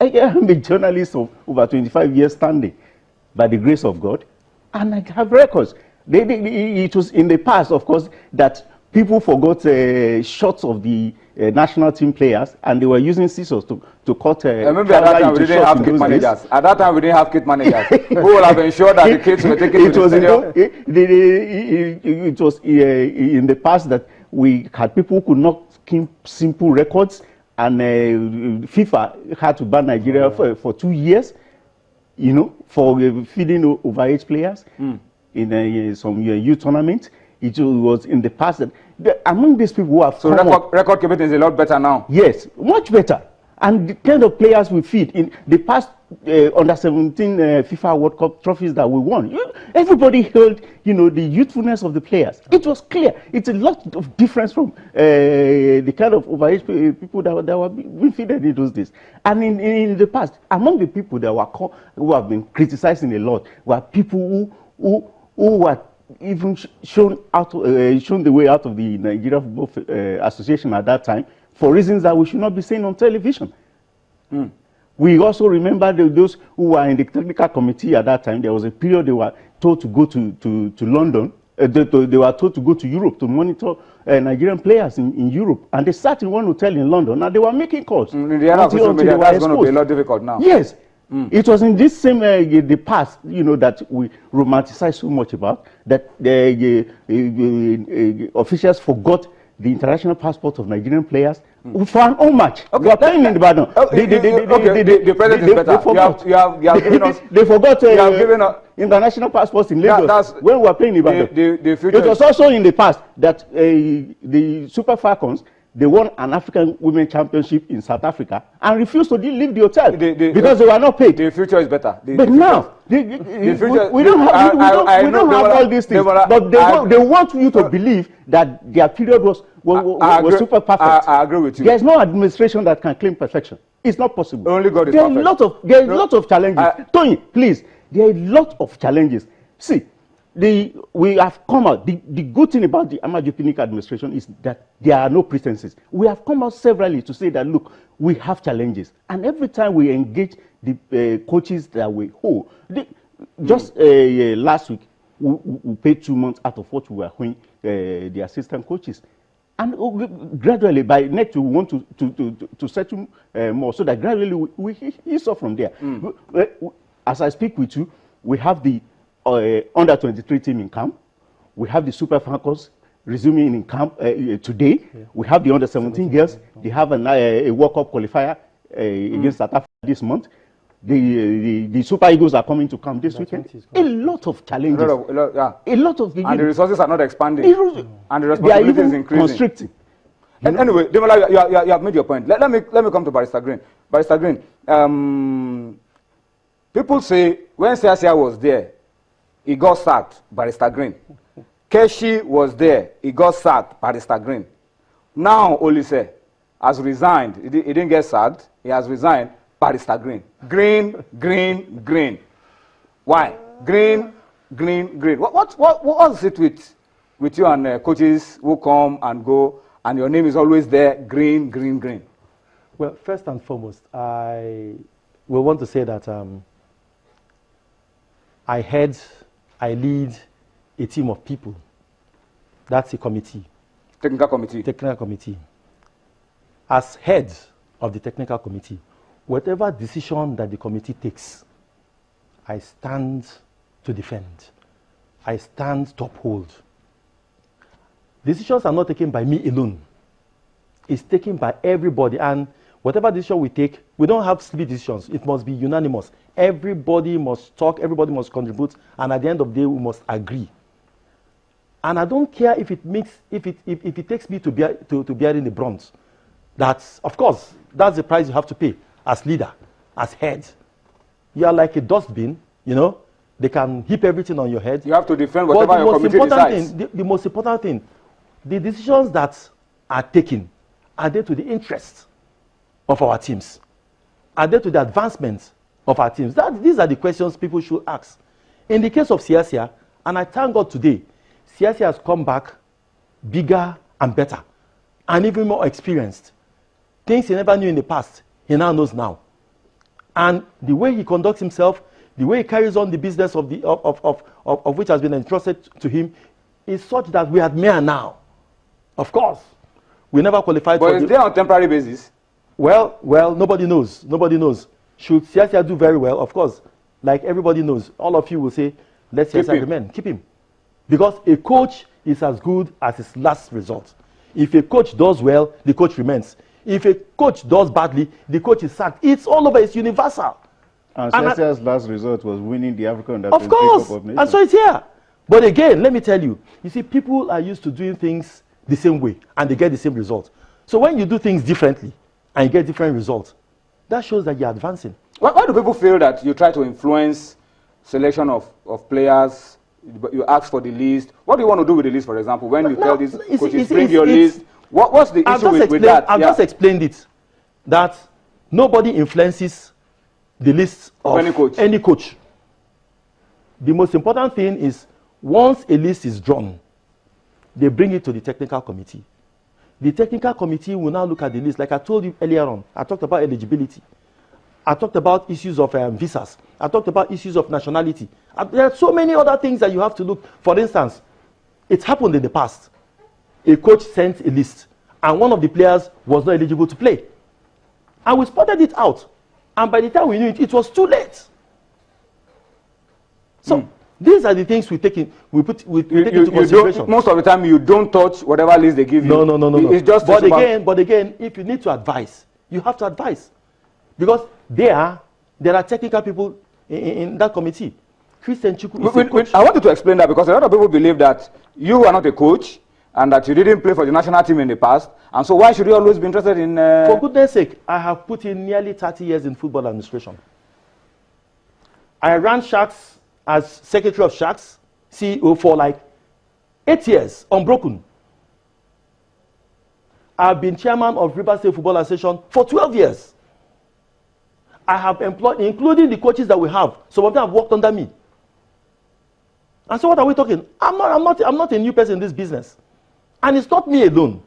I am a journalist of over 25 years standing, by the grace of God, and I have records. It was in the past, of course, that people forgot shots of the national team players, and they were using scissors to cut. Maybe at that time we didn't have kit managers. At that time we didn't have kit managers. Who would have ensured that the kids were taken to the stadium? It was in the past that we had people who could not keep simple records, and FIFA had to ban Nigeria for 2 years, you know, for feeding overage players in some youth tournament. It was in the past that among these people who have so record keeping is a lot better now. Yes, much better. And the kind of players we feed in the past under 17 FIFA World Cup trophies that we won, everybody held, you know, the youthfulness of the players. It was clear. It's a lot of difference from the kind of overage people that were being fed in those days. And in the past, among the people that were who have been criticizing a lot were people who were even shown the way out of the Nigeria Football Association at that time for reasons that we should not be saying on television. We also remember those who were in the technical committee at that time. There was a period they were told to go to London. They were told to go to Europe to monitor Nigerian players in Europe. And they sat in one hotel in London and they were making calls. In the era of social media, that's going to be a lot difficult now. Yes. It was in this same the past, you know, that we romanticize so much about, that the officials forgot the international passport of Nigerian players for an own match. Okay. We are playing in the Badon. The president is better. You have given us. They forgot international passports in Lagos when we were playing in the Badon. It was also in the past that the Super Falcons, they won an African Women Championship in South Africa and refused to leave the hotel because they were not paid. The future is better. But now, we don't have all these things. But they want you to believe that their period was super perfect. I agree with you. There's no administration that can claim perfection. It's not possible. Only God is perfect. There are a lot of challenges. Tony, please, there are a lot of challenges. See, we have come out. The good thing about the Amaju Pinnick administration is that there are no pretenses. We have come out severally to say that, look, we have challenges. And every time we engage the coaches that we hold, just last week, we paid 2 months out of what we were paying the assistant coaches. And gradually, by next we want to settle more, so that gradually we ease off from there. As I speak with you, we have the under 23 team in camp. We have the Super Falcons resuming in camp today. Yeah. We have the under 17 girls. They have a World Cup qualifier against South Africa this month. The Super Eagles are coming to camp this weekend. A lot of challenges. A lot of and the resources are not expanding. And the responsibility is increasing. Constricting. Anyway, Demola, you have made your point. Let me come to Barrister Green. Barrister Green, people say when Siasia was there, he got sacked, Barrister Green. Keshi was there, he got sacked, Barrister Green. Now Oliseh has resigned. He didn't get sacked, he has resigned, Barrister Green. Green. Why? Green. What's it with you and coaches who come and go, and your name is always there, Green? Well, first and foremost, I will want to say that I lead a team of people. That's a committee. Technical committee. Technical committee. As head of the technical committee, whatever decision that the committee takes, I stand to defend. I stand to uphold. Decisions are not taken by me alone. It's taken by everybody. And whatever decision we take, we don't have split decisions. It must be unanimous. Everybody must talk, everybody must contribute, and at the end of the day, we must agree. And I don't care if it takes me to bearing the brunt. That's, of course, that's the price you have to pay as leader, as head. You are like a dustbin, you know. They can heap everything on your head. You have to defend whatever your committee decides. The most important thing, the decisions that are taken, are they to the interest of our teams? Are they to the advancement of our teams? These are the questions people should ask. In the case of Siasia, and I thank God today, Siasia has come back bigger and better, and even more experienced. Things he never knew in the past, he now knows now. And the way he conducts himself, the way he carries on the business of which has been entrusted to him, is such that we admire now. Of course, we never qualified. But is there on temporary basis? Well, nobody knows. Nobody knows. Should Siasia do very well? Of course, like everybody knows, all of you will say, let Siasia remain. Keep him. Because a coach is as good as his last result. If a coach does well, the coach remains. If a coach does badly, the coach is sacked. It's all over. It's universal. And Siasia's last result was winning the African Cup of course. And so it's here. But again, let me tell you, see, people are used to doing things the same way, and they get the same result. So when you do things differently, and you get different results, that shows that you're advancing. Why do people feel that you try to influence selection of players? You ask for the list. What do you want to do with the list, for example? When you tell these coaches, bring your list. What's the issue with that? I've just explained it, that nobody influences the list of any coach. The most important thing is, once a list is drawn, they bring it to the technical committee. The technical committee will now look at the list. Like I told you earlier on, I talked about eligibility. I talked about issues of visas. I talked about issues of nationality. There are so many other things that you have to look. For instance, it's happened in the past. A coach sent a list, and one of the players was not eligible to play. And we spotted it out. And by the time we knew it, it was too late. So these are the things we take into consideration. Most of the time, you don't touch whatever list they give you. No. It's just but again, if you need to advise, you have to advise. Because there are technical people in that committee. Christian Chuku is a coach. I wanted to explain that because a lot of people believe that you are not a coach and that you didn't play for the national team in the past. And so why should you always be interested in... For goodness sake, I have put in nearly 30 years in football administration. I ran Sharks as Secretary of Sharks, CEO for like 8 years, unbroken. I've been chairman of River State Football Association for 12 years. I have employed, including the coaches that we have, some of them have worked under me. And so what are we talking? I'm not a new person in this business. And it's not me alone.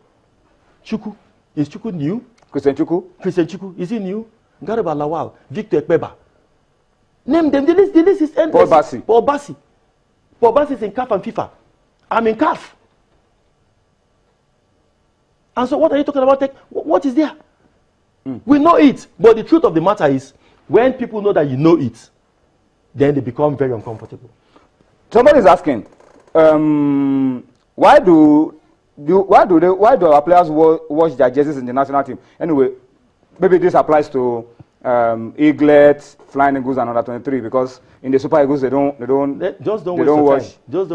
Chuku. Is Chuku new? Christian Chuku? Christian Chuku. Is he new? Garba Lawal. Victor Ekpeba. Name them. The list is endless. Paul Bassi. Paul Bassi is in CAF and FIFA. I'm in CAF. And so what are you talking about? What is there? We know it. But the truth of the matter is, when people know that you know it, then they become very uncomfortable. Somebody is asking, why do our players wash their jerseys in the national team? Anyway, maybe this applies to Eaglets, Flying Eagles, and under 23 because in the Super Eagles they don't wash. Just don't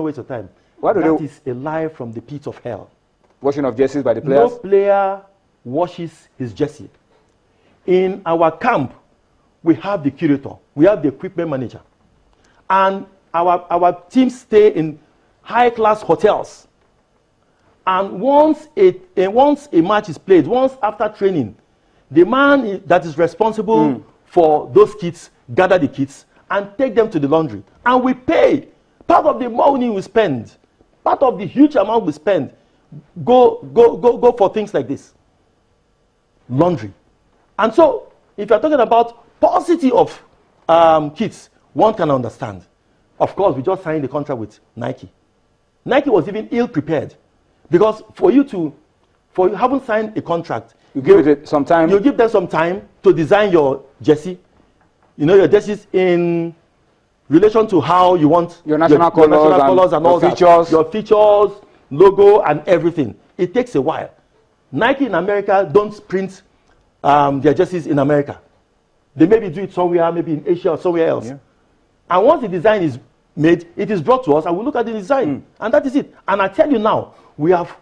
waste your time. That is a lie from the pit of hell. Washing of jerseys by the players. No player washes his jersey. In our camp, we have the curator, we have the equipment manager, and our teams stay in high-class hotels. And once a match is played, once after training, the man that is responsible for those kits gather the kits and take them to the laundry. And we pay. Part of the money we spend, part of the huge amount we spend, go for things like this. Laundry. And so, if you're talking about paucity of kits, one can understand. Of course, we just signed the contract with Nike. Nike was even ill-prepared. Because you haven't signed a contract. You give it some time. You give them some time to design your jersey. You know, your jerseys in relation to how you want your national colors and all features. That. Your features, logo, and everything. It takes a while. Nike in America don't print their jerseys in America. They maybe do it somewhere, maybe in Asia or somewhere else. Yeah. And once the design is made, it is brought to us, and we look at the design, and that is it. And I tell you now, we have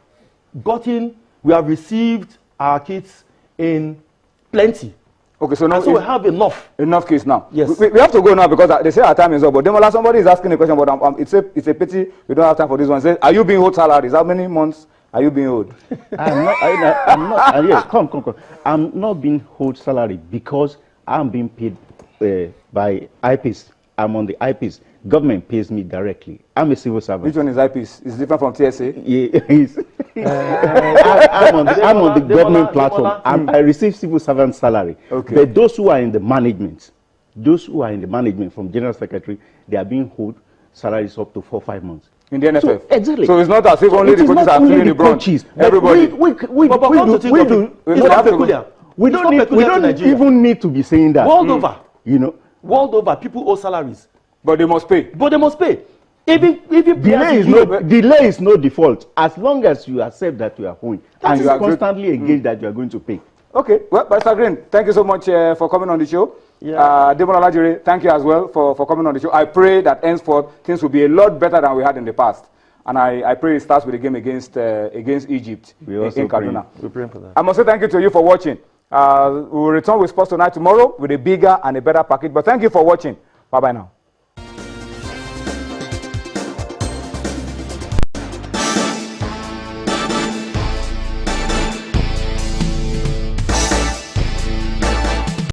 received our kits in plenty. Okay, so now so we have enough kits now. Yes. We have to go now because they say our time is up. But Demola, somebody is asking a question, but it's a pity we don't have time for this one. Say, are you being owed salaries? How many months are you being owed? I'm not. Yes, come. I'm not being owed salary because I'm being paid by IPs. I'm on the IPs. Government pays me directly. I'm a civil servant. Which one is IPs? It's different from TSA? Yeah, I'm on the government platform. I receive civil servant salary. Okay. But those who are in the management, those who are in the management, from general secretary, they are being owed salaries up to 4 or 5 months. In the NFF. So, exactly. So it's not as if only the coaches are feeling the brunt. Everybody. We don't even need to be saying that. World over. You know. World over, people owe salaries. But they must pay. But they must pay. Even delay is no default, as long as you accept that you are owing and you are constantly engaged that you are going to pay. Okay, well, Pastor Green, thank you so much for coming on the show. Yeah. Demola Lajire, thank you as well for coming on the show. I pray that henceforth things will be a lot better than we had in the past. And I pray it starts with the game against Egypt in Kaduna. We pray for that. I must say thank you to you for watching. We will return with Sports Tonight tomorrow with a bigger and a better package. But thank you for watching. Bye-bye now.